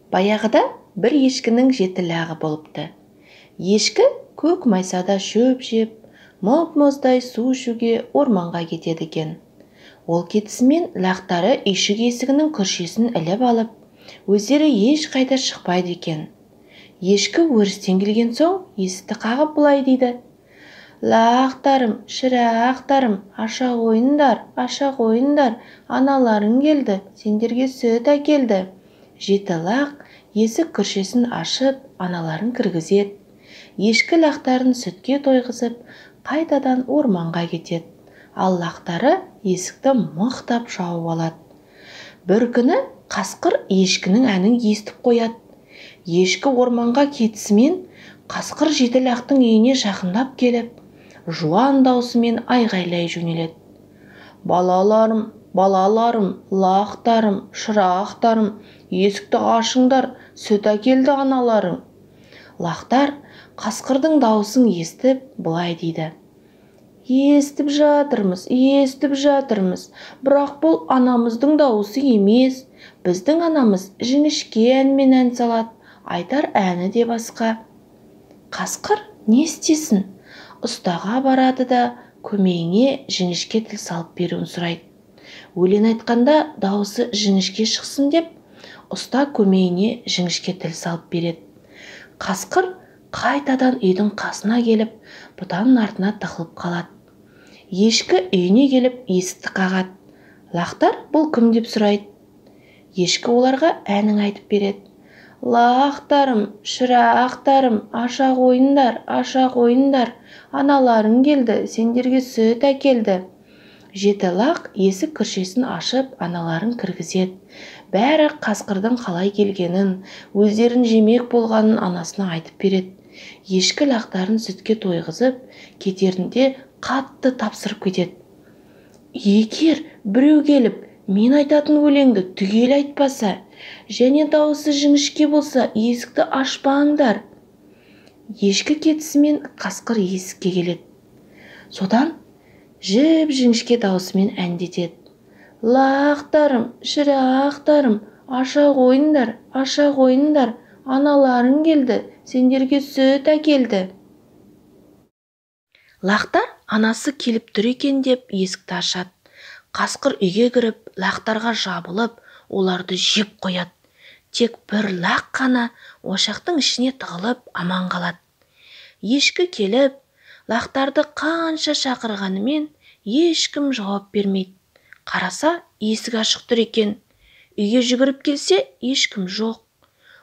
Баяғыда бір ешкінің 7 лағы болыпты. Ешкі көк майсада шөп жеп, мұп-мұздай су ішуге орманға кетеді екен. Ол кетісімен лақтары үйшік есігінің күршесін іліп алып, өздері ешқайда шықпайды екен. Ешкі өрістен келген соң есікті қағып былай дейді: «Лақтарым, шырақтарым, аша қойындар, аналарың келді, сендерге сүт әкелді». 7 лақ есік күршесін ашып, аналарын кіргізеді. Ешкі лақтарын сүтке тойғызып, қайтадан орманға кетеді. Ал лақтары есікті мықтап жауып алады. Бір күні қасқыр ешкінің әнін естіп қояды. Ешкі орманға кетісімен қасқыр 7 лақтың үйіне жақындап келіп, жуан даусымен айғайлай жөнеледі: «Балаларым, лақтарым, шырақтарым, есікті ашыңдар, сүт әкелді аналарың». Лақтар қасқырдың даусын естіп былай дейді: «Естіп жатырмыз, бірақ бұл анамыздың дауысы емес. Біздің анамыз жіңішке әнмен ән салады, айтар әні де басқа». Қасқыр не істесін? Ұстаға барады да көмейіне жіңішке тіл салып беруін сұрайды. Өлең айтқанда дауысы жіңішке шықсын деп, ұста көмейіне жіңішке тіл салып береді. Қасқыр қайтадан үйдің қасына келіп, бұтаның артына тығылып қалады. Ешкі үйіне келіп есікті қағады. Лақтар бұл кім деп сұрайды. Ешкі оларға әнін айтып береді: «Лақтарым, шырақтарым, аша қойындар, аналарың келді, сендерге сүт әкелді». 7 лақ есік күршесін ашып, аналарын кіргізеді. Бәрі қасқырдың қалай келгенін, өздерін жемек болғанын анасына айтып береді. Ешкі лақтарын сүтке тойғызып, кетерінде қатты тапсырып кетеді: «Егер біреу келіп, мен айтатын өлеңді түгел айтпаса, және дауысы жіңішке болса, есікті ашпаңдар». Ешкі кетісімен қасқыр есікке келеді. Содан жіп-жіңішке даусымен әндетеді: «Лақтарым, шырақтарым, аша қойындар, аналарың келді, сендерге сүт әкелді». Лақтар анасы келіп тұр екен деп есікті ашады. Қасқыр үйге кіріп, лақтарға жабылып, оларды жеп қояды. Тек бір лақ қана ошақтың ішіне тығылып аман қалады. Ешкі келіп, лақтарды қанша шақырғанымен ешкім жауап бермейді. Қараса, есік ашық тұр екен. Үйге жүгіріп келсе, ешкім жоқ.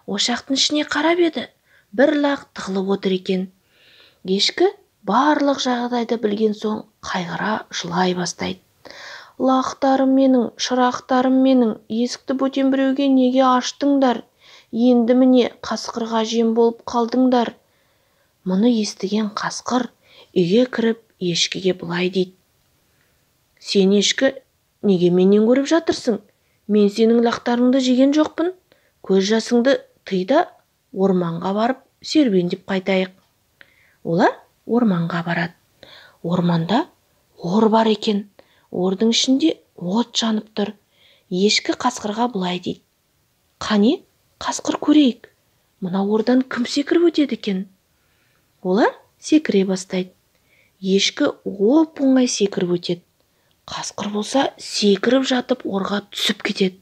Ошақтың ішіне қарап еді, бір лақ тығылып отыр екен. Ешкі барлық жағдайды білген соң қайғыра жылай бастайды: «Лақтарым менің, шырақтарым менің, есікті бөтен біреуге неге аштыңдар? Енді міне қасқырға жем болып қалдыңдар». Мұны естіген қасқыр үйге кіріп ешкіге былай дейді: «Сен, ешкі, неге менен көріп жатырсың? Мен сенің лақтарыңды жеген жоқпын. Көз жасыңды тый да орманға барып серуендеп қайтайық». Олар орманға барады. Орманда ор бар екен. Ордың ішінде от жанып тұр. Ешкі қасқырға былай дейді: «Қане, қасқыр, көрейік, мына ордан кім секіріп өтеді екен?» Олар секіре бастайды. Ешкі оп-оңай секіріп өтеді. Қасқыр болса секіріп жатып орға түсіп кетеді.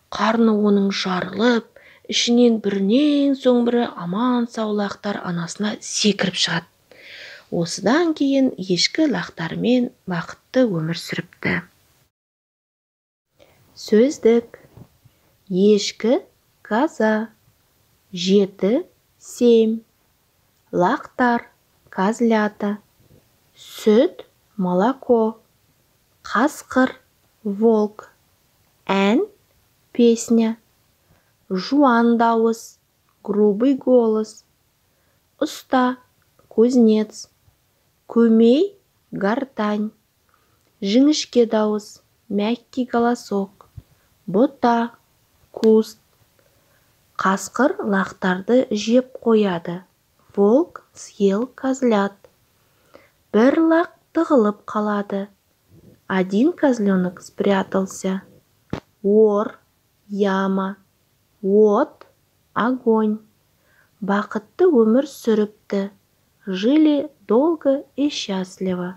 Қарны оның жарылып, ішінен бірінен соң бірі аман сау лақтар анасына секіріп шығады. Осыдан кейін ешкі лақтармен бақытты өмір сүріпті. Сөздік: ешкі, коза, 7, 7, лақтар, козлята, сүт, молоко, қасқыр, волк, ән, песня, жуан дауыс, грубый голос, ұста, кузнец, көмей, гортань, жіңішке дауыс, мягкий голосок, бұта, куст. Қасқыр лақтарды жеп қояды. Волк съел козлят. Бір лақ тығылып қалады. Один козленок спрятался. Ор, яма, от, огонь. Бақытты өмір сүріпті. Жили долго и счастливо.